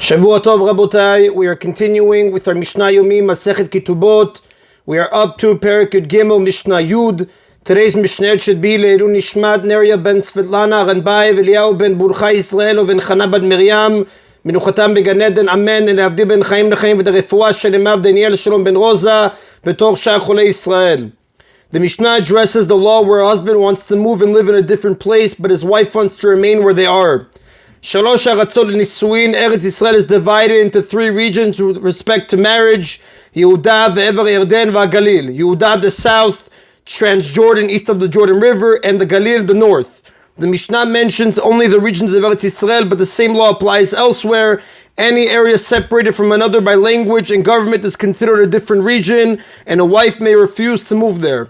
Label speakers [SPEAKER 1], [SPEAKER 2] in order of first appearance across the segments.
[SPEAKER 1] Shavua Tov Rabotai, we are continuing with our Mishna Yomi, Masechet Ketubot. We are up to Perek Yud Gimel, Mishnah Yud. Today's Mishnah should be Leilu Nishmat Neria ben Svetlana Ranbai Eliyahu ben Burcha Yisrael ben Chana bad Miriam Menuchatam began Eden Amen and Avdi ben Chaim Nechaim v'derefua shelemav Daniel Shalom ben Rosa b'tor Shar Cholei Israel. The Mishnah addresses the law where a husband wants to move and live in a different place, but his wife wants to remain where they are. Shalosh Aratzot Nisuin, Eretz Yisrael is divided into three regions with respect to marriage: Yehuda, ve'ever Yarden, va'Galil. Yehuda, the south, Transjordan, east of the Jordan River, and the Galil, the north. The Mishnah mentions only the regions of Eretz Yisrael, but the same law applies elsewhere. Any area separated from another by language and government is considered a different region, and a wife may refuse to move there.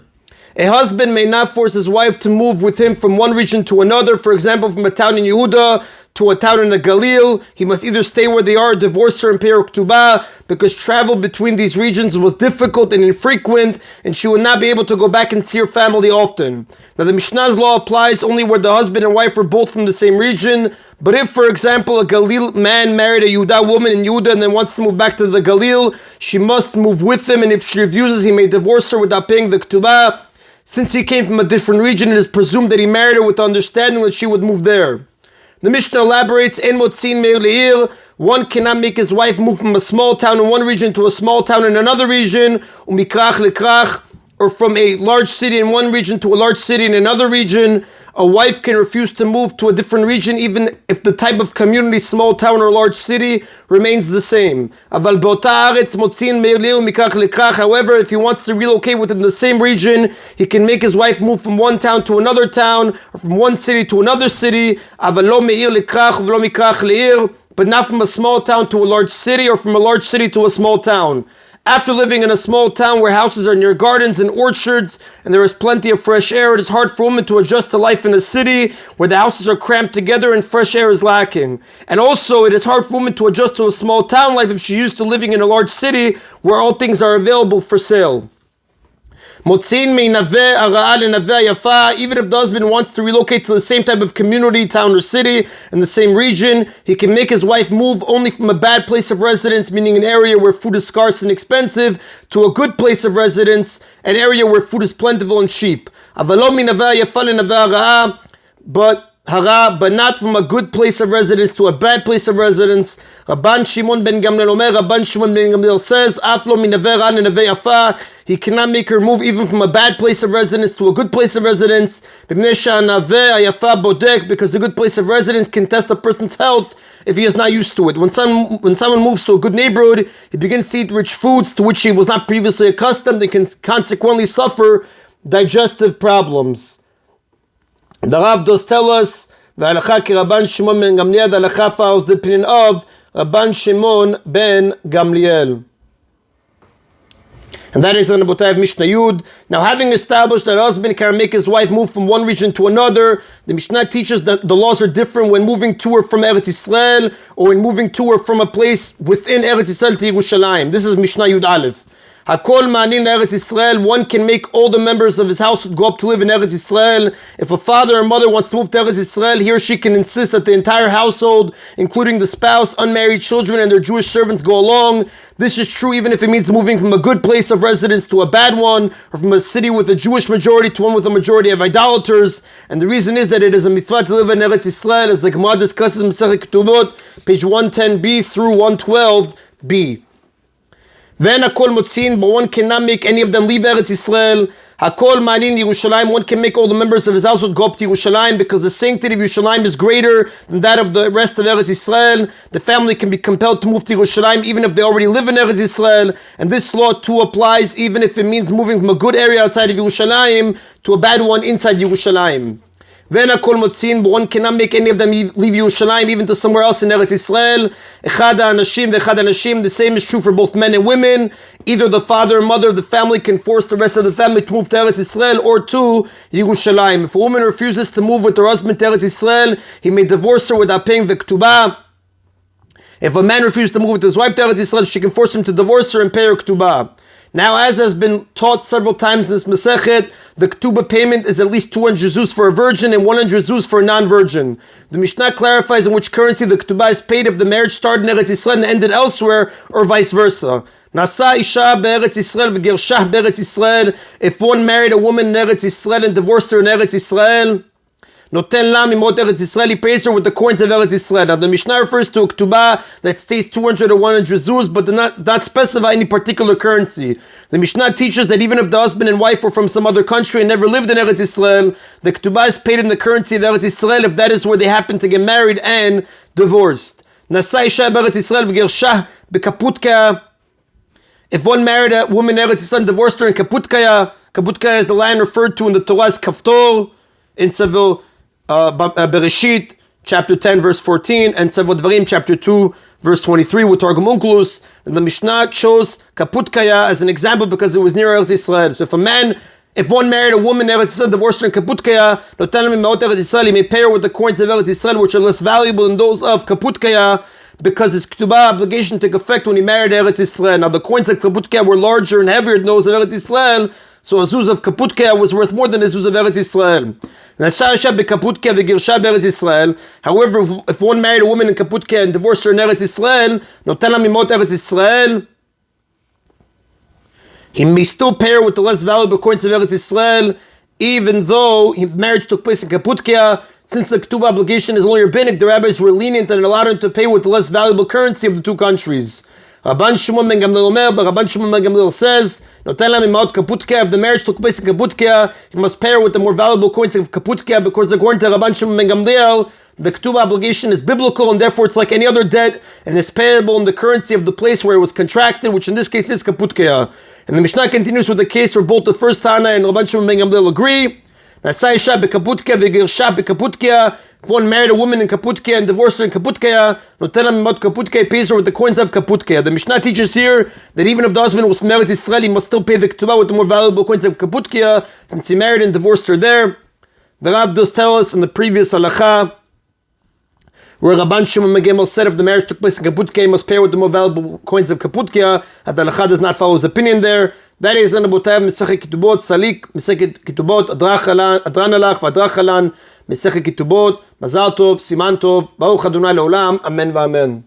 [SPEAKER 1] A husband may not force his wife to move with him from one region to another, for example, from a town in Yehuda to a town in the Galil. He must either stay where they are, divorce her, and pay her Ketubah, because travel between these regions was difficult and infrequent, and she would not be able to go back and see her family often. Now, the Mishnah's law applies only where the husband and wife are both from the same region, but if, for example, a Galil man married a Yehuda woman in Yehuda and then wants to move back to the Galil, she must move with him, and if she refuses, he may divorce her without paying the Ketubah. Since he came from a different region, it is presumed that he married her with the understanding that she would move there. The Mishnah elaborates, En motzin meir leir, one cannot make his wife move from a small town in one region to a small town in another region, umikrach lekrach, or from a large city in one region to a large city in another region. A wife can refuse to move to a different region even if the type of community, small town or large city, remains the same. However, if he wants to relocate within the same region, he can make his wife move from one town to another town, or from one city to another city, but not from a small town to a large city, or from a large city to a small town. After living in a small town where houses are near gardens and orchards and there is plenty of fresh air, it is hard for women to adjust to life in a city where the houses are cramped together and fresh air is lacking. And also, it is hard for women to adjust to a small town life if she's used to living in a large city where all things are available for sale. Even if the husband wants to relocate to the same type of community, town, or city in the same region, he can make his wife move only from a bad place of residence, meaning an area where food is scarce and expensive, to a good place of residence, an area where food is plentiful and cheap. But not from a good place of residence to a bad place of residence. Rabban Shimon ben Gamliel says, he cannot make her move even from a bad place of residence to a good place of residence, because the good place of residence can test a person's health if he is not used to it. When someone moves to a good neighborhood, he begins to eat rich foods to which he was not previously accustomed and can consequently suffer digestive problems. The Rav does tell us, V'alacha ki Rabban Shimon ben Gamliel, the halacha follows the opinion of Rabban Shimon ben Gamliel. And that is on the Botai of Mishnah Yud. Now, having established that a husband can make his wife move from one region to another, the Mishnah teaches that the laws are different when moving to or from Eretz Yisrael, or when moving to or from a place within Eretz Yisrael to Yerushalayim. This is Mishnah Yud Aleph. Hakol ma'anin Eretz Yisrael, one can make all the members of his household go up to live in Eretz Yisrael. If a father or mother wants to move to Eretz Yisrael, he or she can insist that the entire household, including the spouse, unmarried children, and their Jewish servants go along. This is true even if it means moving from a good place of residence to a bad one, or from a city with a Jewish majority to one with a majority of idolaters. And the reason is that it is a mitzvah to live in Eretz Yisrael, as the Gemara discusses in Masechet Ketubot, page 110b through 112b. Then Hakol Motzin, but one cannot make any of them leave Eretz Yisrael. Hakol Ma'alin Yerushalayim, one can make all the members of his household go up to Yerushalayim, because the sanctity of Yerushalayim is greater than that of the rest of Eretz Yisrael. The family can be compelled to move to Yerushalayim even if they already live in Eretz Yisrael, and this law too applies even if it means moving from a good area outside of Yerushalayim to a bad one inside Yerushalayim. Then Hakol Motzin, but one cannot make any of them leave Yerushalayim even to somewhere else in Eretz Yisrael. Echad Nashim ve'echad Nashim, the same is true for both men and women. Either the father or mother of the family can force the rest of the family to move to Eretz Yisrael or to Yerushalayim. If a woman refuses to move with her husband to Eretz Yisrael, he may divorce her without paying the Ketubah. If a man refuses to move with his wife to Eretz Yisrael, she can force him to divorce her and pay her Ketubah. Now, as has been taught several times in this Masechet, the Ketubah payment is at least 200 zuz for a virgin and 100 zuz for a non-virgin. The Mishnah clarifies in which currency the Ketubah is paid if the marriage started in Eretz Yisrael and ended elsewhere, or vice versa. Nasa isha be'eretz Yisrael v'girshah be'eretz Yisrael. If one married a woman in Eretz Yisrael and divorced her in Eretz Yisrael, Noten lam imot Eretz Yisrael, he pays her with the coins of Eretz Yisrael. Now the Mishnah refers to a Ketubah that states 200 or 100 zuz, but does not specify any particular currency. The Mishnah teaches that even if the husband and wife were from some other country and never lived in Eretz Yisrael, the Ketubah is paid in the currency of Eretz Yisrael if that is where they happen to get married and divorced. Nasa isha be'eretz Yisrael v'girshah b'kaputkaya. If one married a woman in Eretz Yisrael and divorced her in Kaputkaya, Kaputkaya is the land referred to in the Torah's Kaftor, in Seville, Bereshit, chapter 10, verse 14, and Sefer Dvarim, chapter 2, verse 23, with Targum Onkelos. And the Mishnah chose Kaputkaya as an example because it was near Eretz Yisrael. So if one married a woman in Eretz Yisrael, divorced her in Kaputkaya, he may pay her with the coins of Eretz Yisrael, which are less valuable than those of Kaputkaya, because his Ketubah obligation took effect when he married Eretz Yisrael. Now the coins of Kaputkaya were larger and heavier than those of Eretz Yisrael, so a zuz of Kaputkaya was worth more than a zuz of Eretz Yisrael. However, if one married a woman in Kaputkaya and divorced her in Eretz Yisrael, he may still pay her with the less valuable coins of Eretz Yisrael, even though marriage took place in Kaputkaya. Since the Ketubah obligation is only rabbinic, the rabbis were lenient and allowed him to pay with the less valuable currency of the two countries. Rabban Shimon ben Gamliel says, if the marriage took place in Kaputkaya, he must pay her with the more valuable coins of Kaputkaya, because according to Rabban Shimon ben Gamliel, the Ketubah obligation is biblical, and therefore it's like any other debt, and is payable in the currency of the place where it was contracted, which in this case is Kaputkaya. And the Mishnah continues with the case where both the first Tana and Rabban Shimon ben Gamliel agree. If one married a woman in Kaputkaya and divorced her in Kaputkaya, Kaputkaya pays her with the coins of Kaputkaya. The Mishnah teaches here that even if the husband was married to Israel, he must still pay the Ketubah with the more valuable coins of Kaputkaya, since he married and divorced her there. The Rav does tell us in the previous halacha, where Rabban Shimon ben Gamliel said if the marriage took place in Kaputkaya, he must pay her with the more valuable coins of Kaputkaya, and the halacha does not follow his opinion there. That is, then Abotav, Masechet Ketubot, Salik, Masechet Ketubot, Adran Alach, Vadrachalan, Masechet Ketubot, Mazal Tov, Siman Tov, Baruch Adonai Leolam, Amen v'Amen.